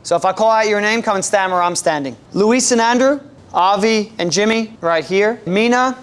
So if I call out your name, come and stand where I'm standing. Luis and Andrew, Avi and Jimmy right here. Mina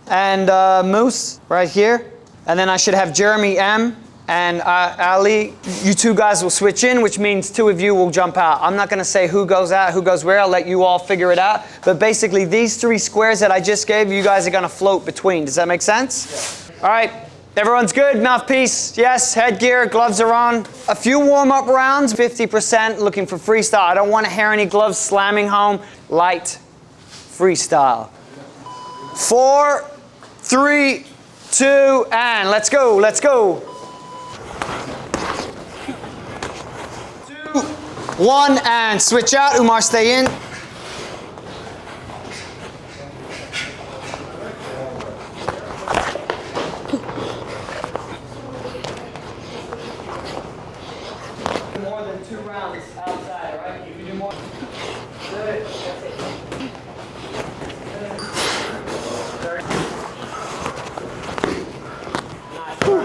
and Moose right here. And then I should have Jeremy M. and Ali. You two guys will switch in, which means two of you will jump out. I'm not going to say who goes out, who goes where. I'll let you all figure it out. But basically, these 3 squares that I just gave you guys are going to float between. Does that make sense? Yeah. All right. Everyone's good? Mouthpiece? Yes. Headgear? Gloves are on. A few warm-up rounds. 50% looking for freestyle. I don't want to hear any gloves slamming home. Light freestyle. 4, 3, 2, and let's go. Let's go. 2, 1, and switch out. Umar, stay in. More than 2 rounds outside, all right? You can do more. Good. That's it.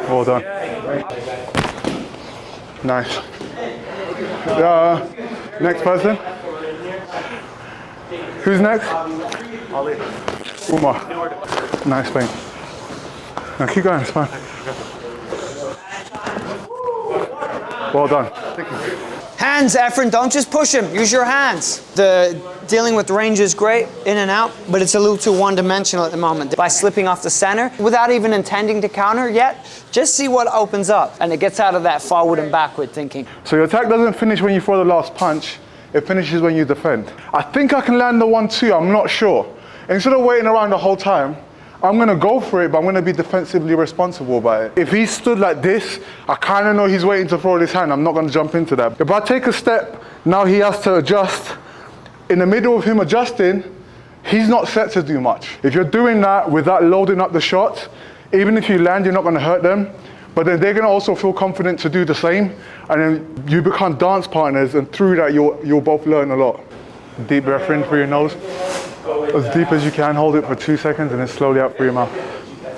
Well done. Nice. Next person. Who's next? Umar. Nice, mate. Now keep going, it's fine. Well done. Hands, Efren, don't just push him. Use your hands. The dealing with range is great, in and out, but it's a little too one-dimensional at the moment. By slipping off the center, without even intending to counter yet, just see what opens up, and it gets out of that forward and backward thinking. So your attack doesn't finish when you throw the last punch, it finishes when you defend. I think I can land the 1-2, I'm not sure. Instead of waiting around the whole time, I'm gonna go for it, but I'm gonna be defensively responsible by it. If he stood like this, I kinda know he's waiting to throw his hand, I'm not gonna jump into that. If I take a step, now he has to adjust. In the middle of him adjusting, he's not set to do much. If you're doing that without loading up the shot, even if you land, you're not gonna hurt them, but then they're gonna also feel confident to do the same, and then you become dance partners, and through that, you'll both learn a lot. Deep breath in through your nose. As deep as you can, hold it for 2 seconds, and then slowly out through your mouth.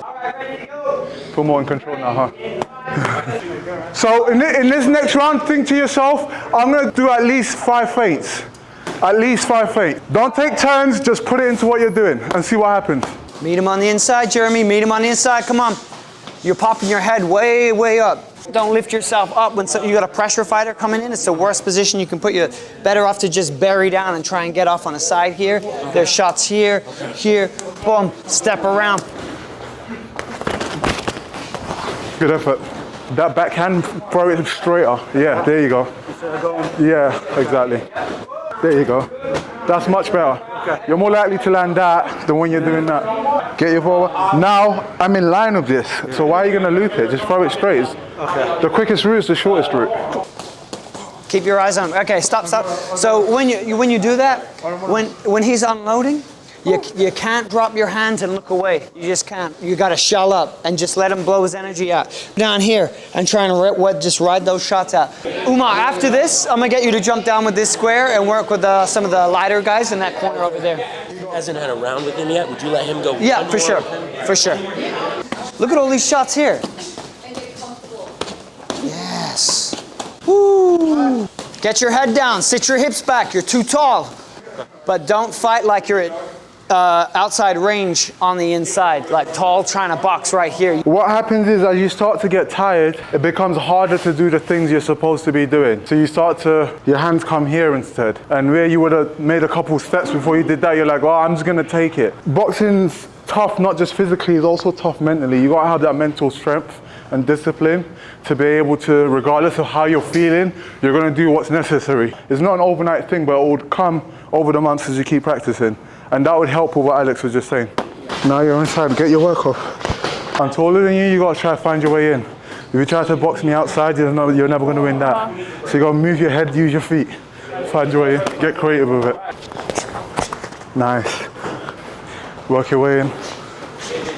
All right, ready to go. Feel more in control now, huh? So in this next round, think to yourself, I'm gonna do at least 5 feints. At least 5 feints. Don't take turns, just put it into what you're doing and see what happens. Meet him on the inside, Jeremy. Meet him on the inside. Come on. You're popping your head way, way up. Don't lift yourself up when you got a pressure fighter coming in. It's the worst position you can put. You're better off to just bury down and try and get off on the side here. There's shots here, here, boom, step around. Good effort. That backhand, throw it straighter. Yeah, there you go. Yeah, exactly. There you go. That's much better. Okay. You're more likely to land that than when you're doing that. Get your forward. Now, I'm in line with this. So why are you going to loop it? Just throw it straight. Okay. The quickest route is the shortest route. Keep your eyes on. Okay, stop. So when you do that, when he's unloading, you can't drop your hands and look away. You just can't. You got to shell up and just let him blow his energy out. Down here and trying to just ride those shots out. Umar, after this, I'm going to get you to jump down with this square and work with some of the lighter guys in that corner over there. He hasn't had a round with him yet. Would you let him go? Yeah, for sure. For sure. Look at all these shots here. Yes. Woo. Get your head down. Sit your hips back. You're too tall. But don't fight like you're at outside range on the inside, like tall trying to box right here. What happens is as you start to get tired, it becomes harder to do the things you're supposed to be doing. So you your hands come here instead. And where you would have made a couple steps before you did that, you're like, oh, I'm just gonna take it. Boxing's tough, not just physically, it's also tough mentally. You gotta have that mental strength and discipline to be able to, regardless of how you're feeling, you're gonna do what's necessary. It's not an overnight thing, but it will come over the months as you keep practicing. And that would help with what Alex was just saying. Now you're inside, get your work off. I'm taller than you gotta try to find your way in. If you try to box me outside, you're never gonna win that. So you gotta move your head, use your feet. Find your way in, get creative with it. Nice. Work your way in.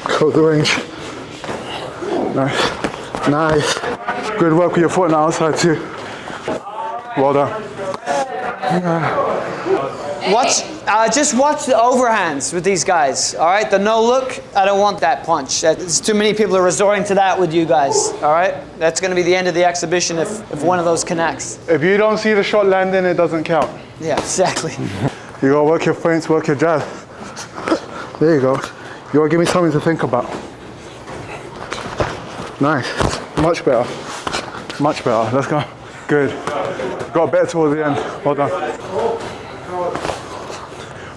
Close the range. Nice. Nice. Good work with your foot on the outside too. Well done. Just watch the overhands with these guys, all right? The no look, I don't want that punch. There's too many people are resorting to that with you guys, all right? That's going to be the end of the exhibition if one of those connects. If you don't see the shot landing, it doesn't count. Yeah, exactly. You gotta work your feints, work your jab. There you go. You gotta give me something to think about. Nice. Much better. Much better. Let's go. Good. Got better towards the end. Well done.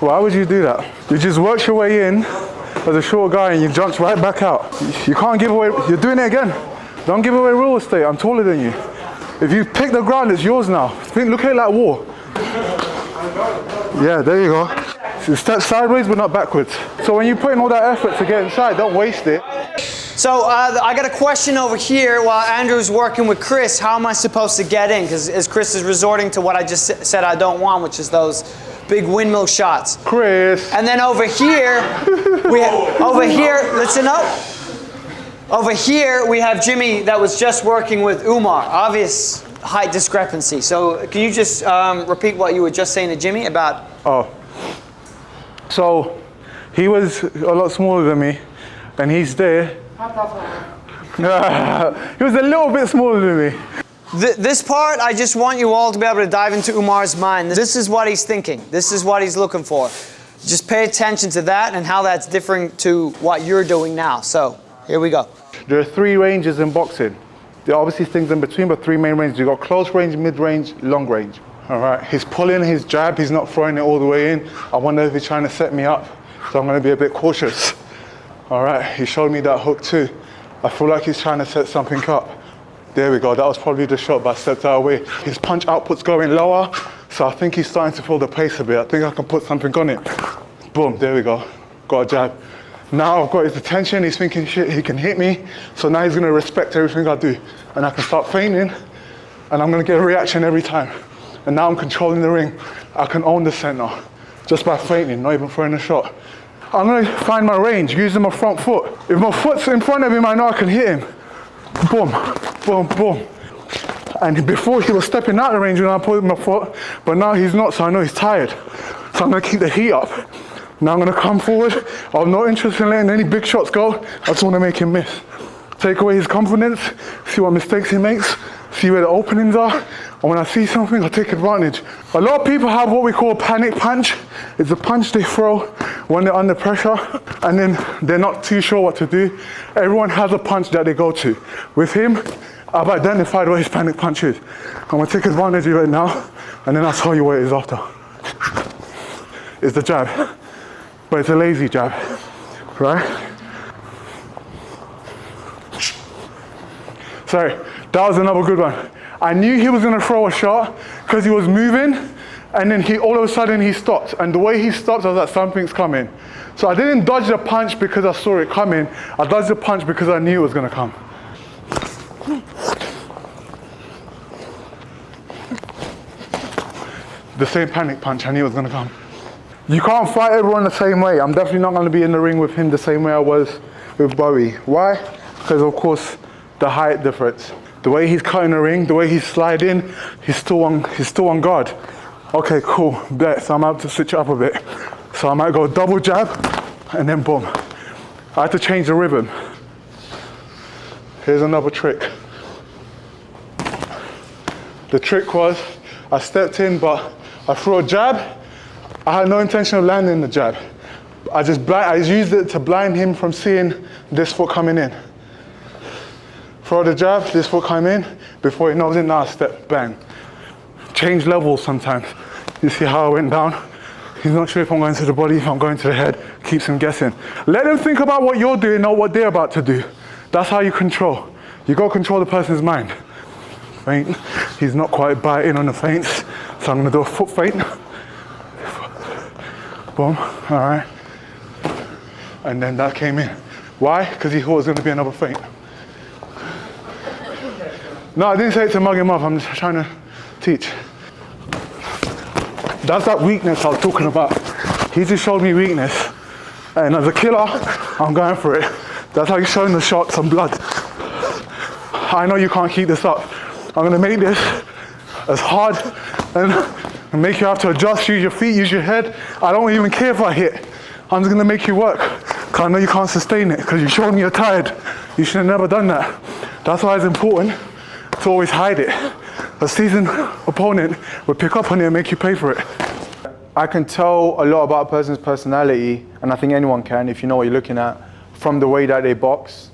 Why would you do that? You just worked your way in as a short guy and you jumped right back out. You can't give away, you're doing it again. Don't give away real estate, I'm taller than you. If you pick the ground, it's yours now. Look at it like war. Yeah, there you go. So step sideways but not backwards. So when you put in all that effort to get inside, don't waste it. So I got a question over here while Andrew's working with Chris. How am I supposed to get in? Because as Chris is resorting to what I just said I don't want, which is those big windmill shots. Chris. And then over here, listen up. Over here, we have Jimmy that was just working with Umar. Obvious height discrepancy. So can you just repeat what you were just saying to Jimmy about? Oh. So he was a lot smaller than me, and he's there. He was a little bit smaller than me. This part, I just want you all to be able to dive into Umar's mind. This is what he's thinking. This is what he's looking for. Just pay attention to that and how that's different to what you're doing now. So, here we go. There are 3 ranges in boxing. There are obviously things in between, but 3 main ranges. You've got close range, mid-range, long range. All right, he's pulling his jab. He's not throwing it all the way in. I wonder if he's trying to set me up. So I'm going to be a bit cautious. All right, he showed me that hook too. I feel like he's trying to set something up. There we go, that was probably the shot, but I stepped out of the way. His punch output's going lower, so I think he's starting to feel the pace a bit. I think I can put something on it. Boom, there we go. Got a jab. Now I've got his attention, he's thinking shit, he can hit me, so now he's gonna respect everything I do. And I can start feinting, and I'm gonna get a reaction every time. And now I'm controlling the ring. I can own the center, just by feinting, not even throwing a shot. I'm gonna find my range, using my front foot. If my foot's in front of him, I know I can hit him. Boom, boom, boom. And before he was stepping out of the range when I put my foot, but now he's not, so I know he's tired. So I'm gonna keep the heat up. Now I'm gonna come forward. I'm not interested in letting any big shots go. I just wanna make him miss. Take away his confidence, see what mistakes he makes, see where the openings are. And when I see something, I take advantage. A lot of people have what we call a panic punch. It's a punch they throw when they're under pressure, and then they're not too sure what to do. Everyone has a punch that they go to. With him, I've identified what his panic punch is. I'm gonna take advantage of it now, and then I'll tell you what it is after. It's the jab, but it's a lazy jab, right? Sorry, that was another good one. I knew he was gonna throw a shot because he was moving, and then all of a sudden he stopped. And the way he stopped, I was like, something's coming. So I didn't dodge the punch because I saw it coming. I dodged the punch because I knew it was gonna come. The same panic punch, I knew it was gonna come. You can't fight everyone the same way. I'm definitely not gonna be in the ring with him the same way I was with Bowie. Why? Because of course, the height difference. The way he's cutting the ring, the way he's sliding, he's still on guard. Okay, cool, bet. So I'm about to switch it up a bit. So I might go double jab, and then boom. I had to change the rhythm. Here's another trick. The trick was, I stepped in, but I threw a jab. I had no intention of landing the jab. I used it to blind him from seeing this foot coming in. Throw the jab, this foot come in, before he knows it, now I step, bang. Change levels sometimes. You see how I went down? He's not sure if I'm going to the body, if I'm going to the head, keeps him guessing. Let them think about what you're doing, not what they're about to do. That's how you control. You got to control the person's mind. Feint, he's not quite biting on the feints, so I'm gonna do a foot feint. Boom, all right. And then that came in. Why? Because he thought it was gonna be another feint. No, I didn't say it to mug him up, I'm just trying to teach. That's that weakness I was talking about. He just showed me weakness. And as a killer, I'm going for it. That's how you're showing the shots and blood. I know you can't keep this up. I'm gonna make this as hard and and make you have to adjust, use your feet, use your head. I don't even care if I hit. I'm just gonna make you work. Cause I know you can't sustain it, because you've shown me you're tired. You should have never done that. That's why it's important to always hide it. A seasoned opponent will pick up on it and make you pay for it. I can tell a lot about a person's personality, and I think anyone can if you know what you're looking at, from the way that they box.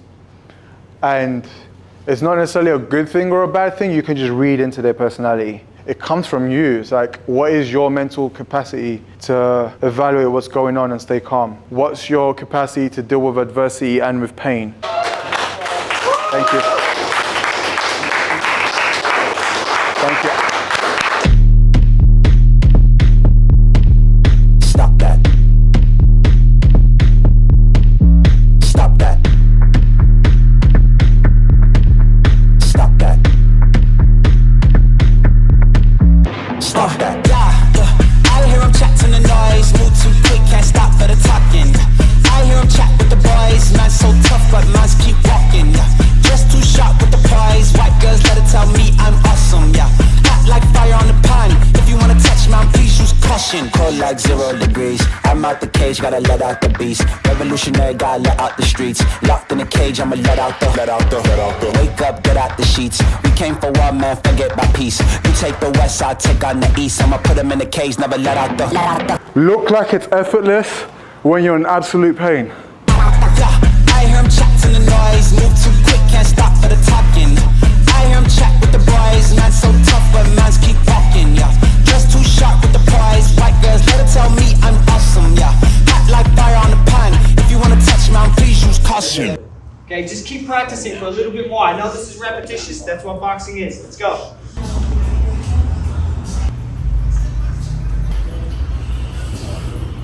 And it's not necessarily a good thing or a bad thing, you can just read into their personality. It comes from you. It's like, what is your mental capacity to evaluate what's going on and stay calm? What's your capacity to deal with adversity and with pain? Thank you. Thank you. Stop that. Stop that. Stop that. Stop that. Yeah. I hear him chat to the noise. Move too quick, can't stop for the talking. I hear him chat with the boys. Man's so tough, but man's keep walking. Just too sharp with the prize. White girls let her tell me I'm awesome. Yeah. Hot like fire on the pan. If you wanna touch man, please use caution. Cold like 0 degrees. I'm out the cage, gotta let out the beast. Revolutionary, gotta let out the streets. Locked in a cage, I'ma let out the. Wake up, get out the sheets. We came for war, man, forget my peace. You take the west, I'll take on the east. I'ma put them in the cage, never let out the. Look like it's effortless when you're in absolute pain. I hear him chat to the noise. Move too quick, can't stop for the talking. I hear him chat with the boys. Man's so tough, but man's keep walking, yeah. Just too sharp with the prize. White girls, let her tell me I'm awesome, yeah. Hot like fire on the pan. If you wanna touch man, please use caution. Okay, just keep practicing for a little bit more. I know this is repetitious. That's what boxing is. Let's go.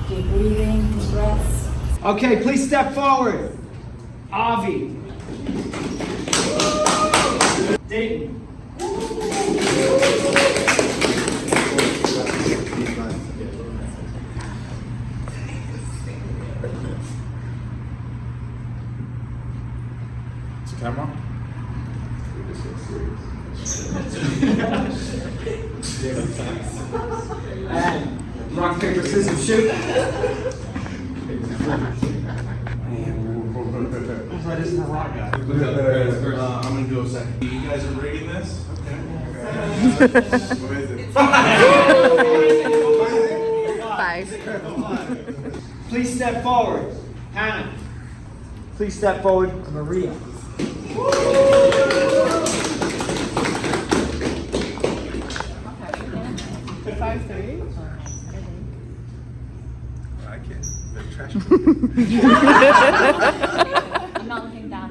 Keep breathing, deep breaths. Okay, please step forward. Avi. Dayton. Camera? And rock, paper, scissors, shoot. That isn't a rock guy. I'm gonna do a second. You guys are rigging this? Okay. What is it? 5. Please step forward. Hannah. Please step forward. Maria. 5'3". I can't. They're trash. I'm not looking down.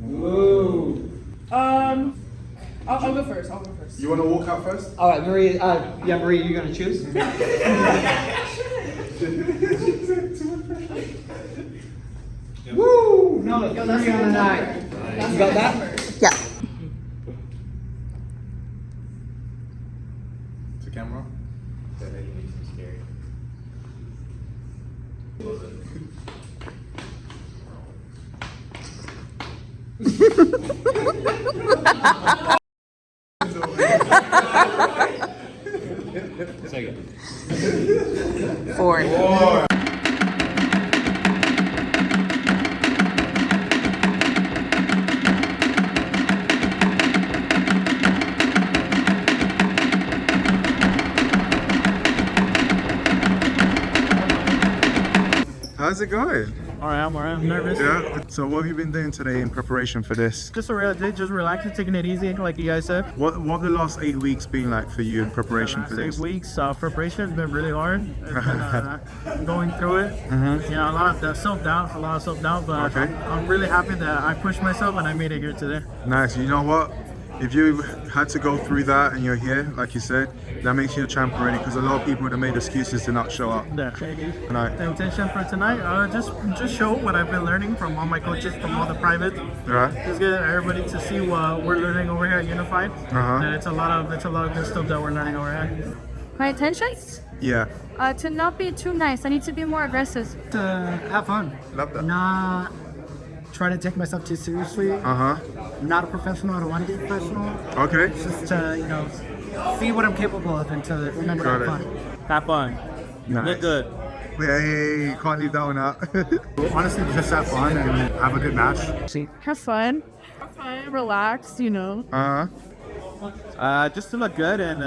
Whoa. I'll go first. You want to walk out first? All right, Maria. Yeah, Maria, you're gonna choose. Woo! No, 3 on the 9. You got that? Yeah. To camera? Four. How's it going? I'm nervous. Yeah. So what have you been doing today in preparation for this? Just relaxing, taking it easy, like you guys said. What have the last 8 weeks been like for you in preparation for this? 6 weeks. Preparation has been really hard. It's been, going through it. You know, a lot of self-doubt, but Okay. I'm really happy that I pushed myself and I made it here today. Nice. You know what? If you had to go through that and you're here, like you said, that makes you a champ already, because a lot of people would have made excuses to not show up. The intention for tonight, just show what I've been learning from all my coaches, from all the private. Right? Just get everybody to see what we're learning over here at Unified. Uh-huh. And it's a lot of good stuff that we're learning over here. My intentions? Yeah. To not be too nice. I need to be more aggressive. To have fun. Love that. Not try to take myself too seriously. Uh-huh. Not a professional. I don't want to be a professional. Okay. Just to, see what I'm capable of and to remember to have fun. Have fun. Nice. Look good. Hey, can't leave that one out. Honestly, just have fun and have a good match. Have fun. Relax, Uh-huh. Just to look good and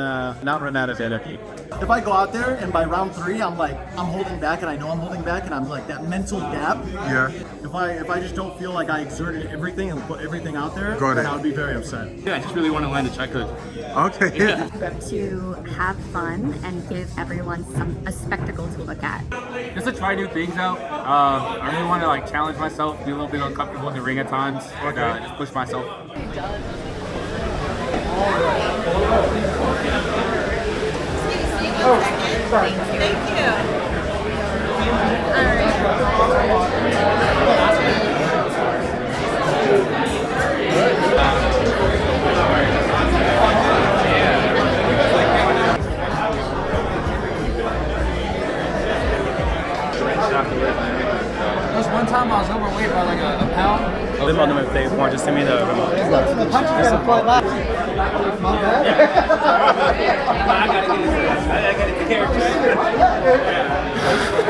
not run out of energy. If I go out there and by round 3 I'm holding back and I know I'm holding back and I'm like that mental gap. Yeah. If I just don't feel like I exerted everything and put everything out there, Got then it. I would be very upset. Yeah, I just really want to land a check hook. Okay. To have fun and give everyone a spectacle to look at. Just to try new things out. I really want to challenge myself, be a little bit uncomfortable in the ring at times, and just push myself. There's one time I was overweight by like a pound. The remote number they want just send me the remote.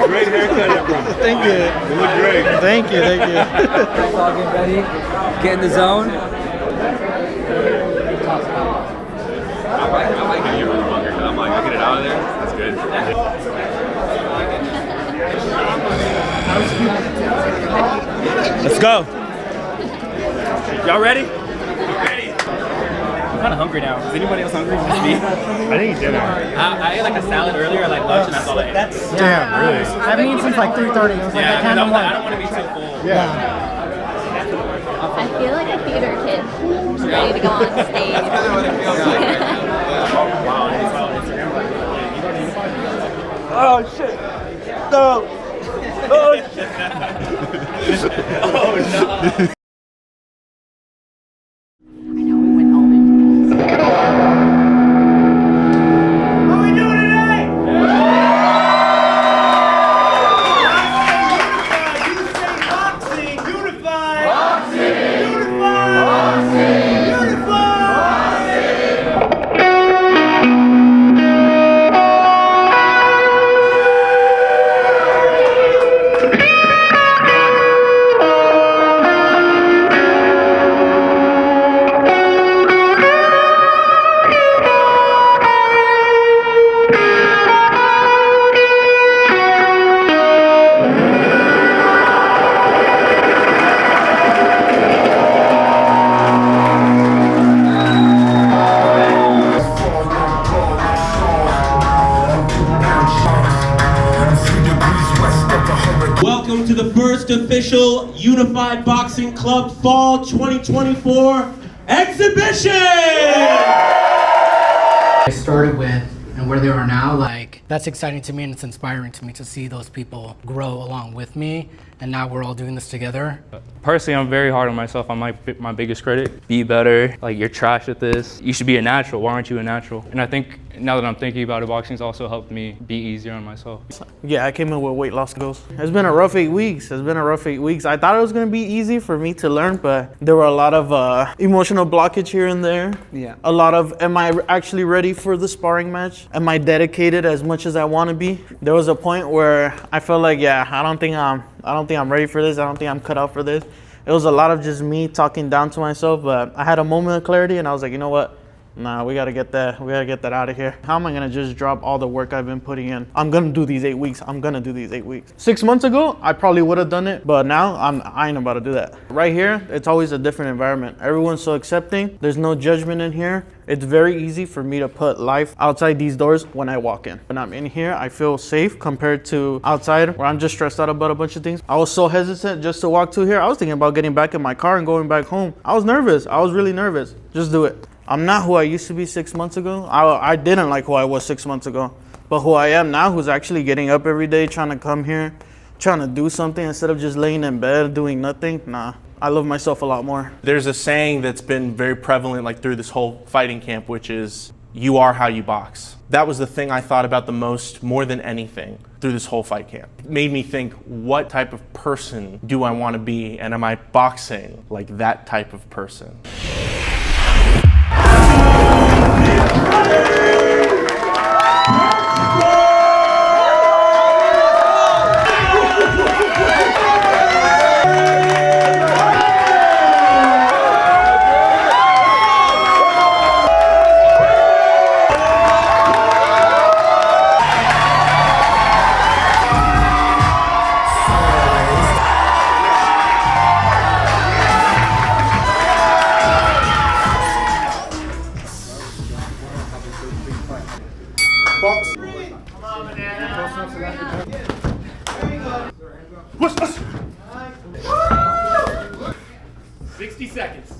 Great haircut, everyone. Thank you. You look great. Thank you. All get ready. Get in the zone. I like getting it for longer because I'm I'll get it out of there. That's good. Let's go. Y'all ready? Ready. I'm kind of hungry now. Is anybody else hungry? Just me? I think dinner. I ate like a salad earlier, like lunch, and that's all I ate. Damn, really? I've been eating since like 3:30. It was like Yeah, I can't I more. don't want to be too full. Yeah. I feel like a theater kid ready to go on stage. Oh shit! No! Oh shit! Oh no! Welcome to the first official Unified Boxing Club Fall 2024 exhibition! I started with and where they are now, like that's exciting to me and it's inspiring to me to see those people grow along with me, and now we're all doing this together. Personally, I'm very hard on myself. I'm like my biggest critic. Be better. Like, you're trash at this. You should be a natural. Why aren't you a natural? And I think now that I'm thinking about it, boxing's also helped me be easier on myself. Yeah, I came in with weight loss goals. It's been a rough 8 weeks. I thought it was gonna be easy for me to learn, but there were a lot of emotional blockage here and there. Yeah. A lot of, am I actually ready for the sparring match? Am I dedicated as much as I want to be? There was a point where I felt like, yeah, I don't think I'm ready for this. I don't think I'm cut out for this. It was a lot of just me talking down to myself, but I had a moment of clarity and I was like, you know what? Nah, we gotta get that out of here. How am I gonna just drop all the work I've been putting in? I'm gonna do these 8 weeks. 6 months ago, I probably would have done it, but now I ain't about to do that. Right here, it's always a different environment. Everyone's so accepting. There's no judgment in here. It's very easy for me to put life outside these doors when I walk in. When I'm in here, I feel safe compared to outside where I'm just stressed out about a bunch of things. I was so hesitant just to walk to here. I was thinking about getting back in my car and going back home. I was nervous. I was really nervous. Just do it. I'm not who I used to be 6 months ago. I didn't like who I was 6 months ago. But who I am now, who's actually getting up every day, trying to come here, trying to do something instead of just laying in bed doing nothing, nah. I love myself a lot more. There's a saying that's been very prevalent like through this whole fighting camp, which is you are how you box. That was the thing I thought about the most, more than anything, through this whole fight camp. It made me think, what type of person do I want to be, and am I boxing like that type of person? Box. 60 seconds.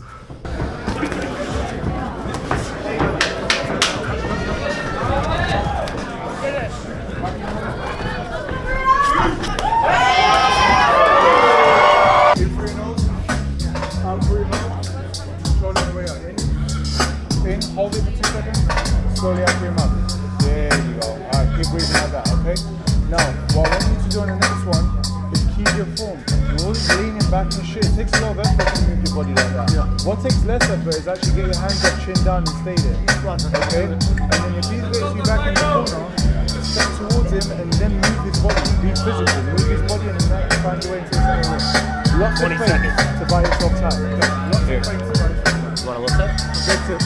In, hold it for 2 seconds, slowly out through your mouth. There you go. Alright, keep breathing like that, okay? Now, what I want you to do on the next one is keep your form. You're always leaning back and shit. It takes a lot of effort to move your body like that. Yeah. What takes less effort is actually get your hands up, chin down and stay there. Okay? And then if he gets you back in the corner, step towards him and then move his body. Be physical. Move his body and then find your way into the center ring. Lots of faith to buy yourself time. Okay? Lots of faith to buy yourself time. You want a little tip? That's it.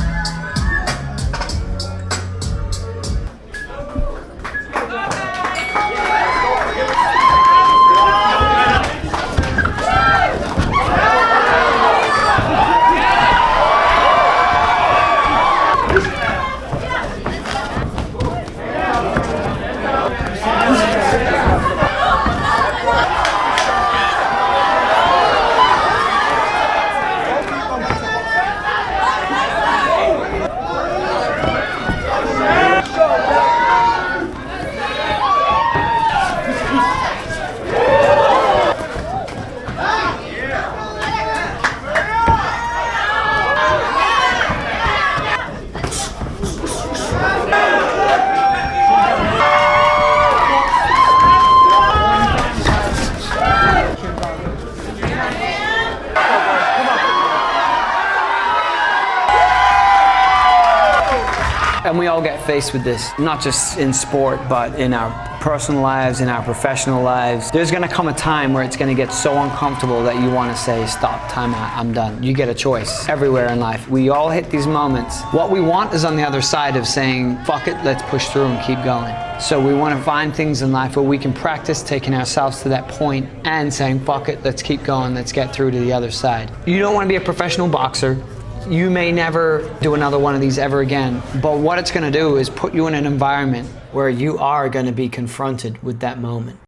And we all get faced with this, not just in sport, but in our personal lives, in our professional lives. There's gonna come a time where it's gonna get so uncomfortable that you wanna say, stop, time out, I'm done. You get a choice everywhere in life. We all hit these moments. What we want is on the other side of saying, fuck it, let's push through and keep going. So we wanna find things in life where we can practice taking ourselves to that point and saying, fuck it, let's keep going, let's get through to the other side. You don't wanna be a professional boxer. You may never do another one of these ever again, but what it's gonna do is put you in an environment where you are gonna be confronted with that moment.